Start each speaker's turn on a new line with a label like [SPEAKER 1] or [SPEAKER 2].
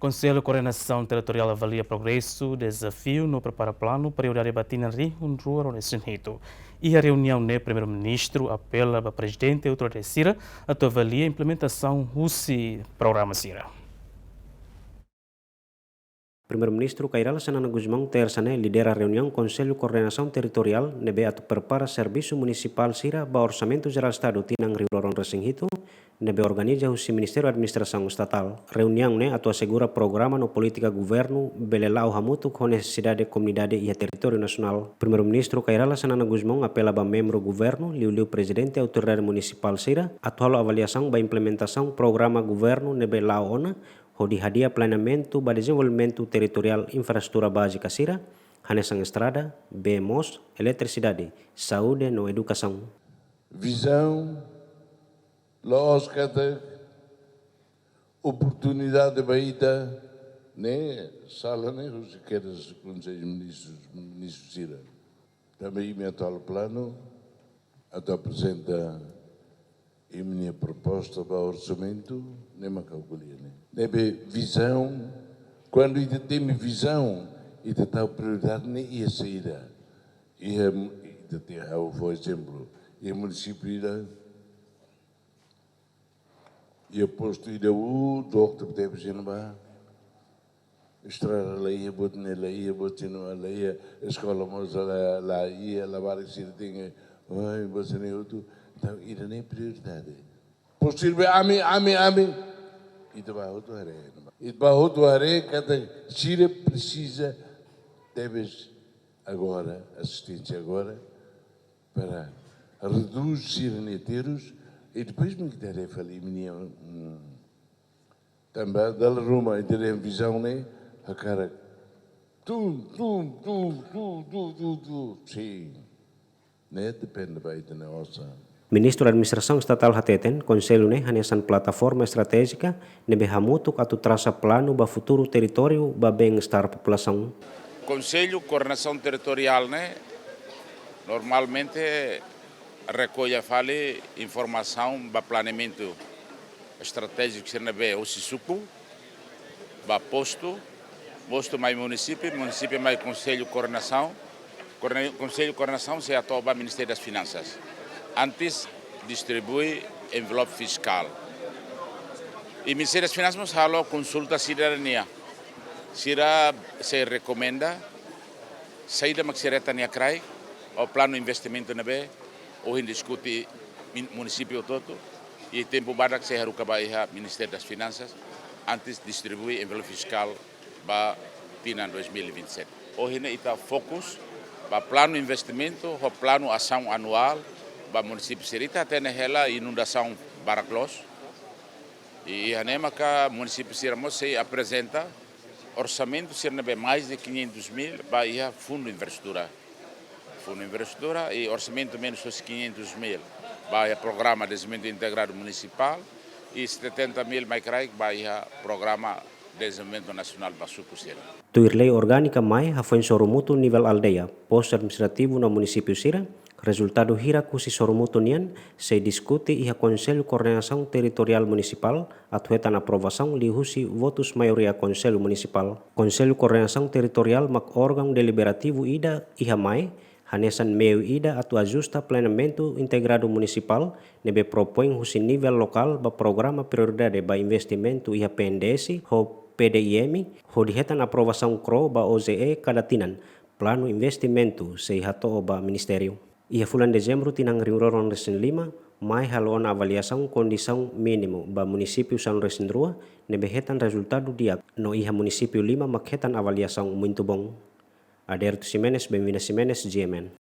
[SPEAKER 1] Konsellu Koordenasaun Territoriál avalia progresu, dezafiu no prepara planu, prioridade tinan reuniaun e a reunião no Primeiru-Ministru apela para Prezidente Autoridade sira a avalia implementasaun hosi programa sira.
[SPEAKER 2] Primeiru-Ministru Kairala Sanana Guzmão tersane lidera a reunião Konsellu Koordenasaun Territoriál nebe atu prepara serviço municipal sira ba orçamento geral estado tinang riuroron resinghito nebe organiza o Ministério da Administração Estatal. Reunião atu assegura programa no política governo belelau hamutu com necessidade de comunidade e território nacional. Primeiru-Ministru Kairala Sanana Guzmão apela ba membro governo liu Prezidente Autoridade Municipal sira atual avaliação ba implementação programa governo nebe lau ona hosi hadia planeamento para desenvolvimento territorial infraestrutura básica sira, hanesan estrada, BMOS, eletricidade, saúde no educação.
[SPEAKER 3] Visão, lógica, oportunidade de baída, né? Sala, né? Os que eram os Conselhos Ministros sira. Também me atual plano, até apresenta a minha proposta para o orçamento, nem me calculei, né? Nebe visão, quando ainda tem visão, ainda está a prioridade nem ia sair. E ainda tem, por exemplo, e o município ainda, e o posto ainda o doctor deve ser numa estrada lá ia botar nela ia botar nela ia escola moça lá ia lavar esse tem, ai você nem outro, então ainda nem prioridade. Possível, amém. E para outro are, cada sira precisa, deves agora, assistência agora, para reduzir neteiros e depois me darei falir minha também da Roma e terem visão né a cara tu sim né depende da nossa.
[SPEAKER 2] Ministro da Administração Estatal Hateten, Konsellu hanesan plataforma estratégica nebe hamutuk atu traça plano ba futuro território ba bem-estar população.
[SPEAKER 4] Konsellu Koordenasaun Territoriál normalmente recolhe fale informação ba planeamento estratégico que nebe o sisuku ba posto mais município mais Konsellu Koordenasaun se atua ba Ministério das Finanças. Antes distribui envelope fiscal. E o Ministério das Finanças falou consulta cidadania. Sira se recomenda saída maxireta nia crai o plano investimento nebe ou discute município todo e tempo badak se haruka baiha Ministério das Finanças antes distribui envelope fiscal ba tinan 2027. Hoje ita fokus ba plano investimento o plano ação anual ba município serita até nela inundação baraclos e anemaka município siramos se apresenta orçamento ser mais de 500 mil ba ia fundo infraestrutura e orçamento menos de 500 mil ba ia programa de desenvolvimento integrado municipal e 70 mil mais crai ba ia programa de desenvolvimento nacional ba suku sira.
[SPEAKER 2] Tuir lei orgânica mai hafuen sorumutu nível aldeia posto administrativo no município sira. Resultado hira kusi sorumutu nian se discute iha Konsellu Koordenasaun Territoriál Municipal atuetan aprovação lihusi votus maioria Konsellu Municipal. Konsellu Koordenasaun Territoriál mak órgão deliberativo ida iha mai hanesan meu ida atu ajusta planeamento integrado municipal nebe propõe husi nível local ba programa prioridade ba investimento iha PNDS ho PDIM ho dihetan aprovação CRO ba OZE kada tinan plano investimento se hato ba ministério. Ia bulan Dezembro tinang riuroron resin 5 mai halon avaliação condição mínimo ba município São resin 2 nebe hetan resultado dia no iha município 5 mak hetan avaliação muito bom. Aderto Ximenes, Bem-vinda Ximenes, GMN.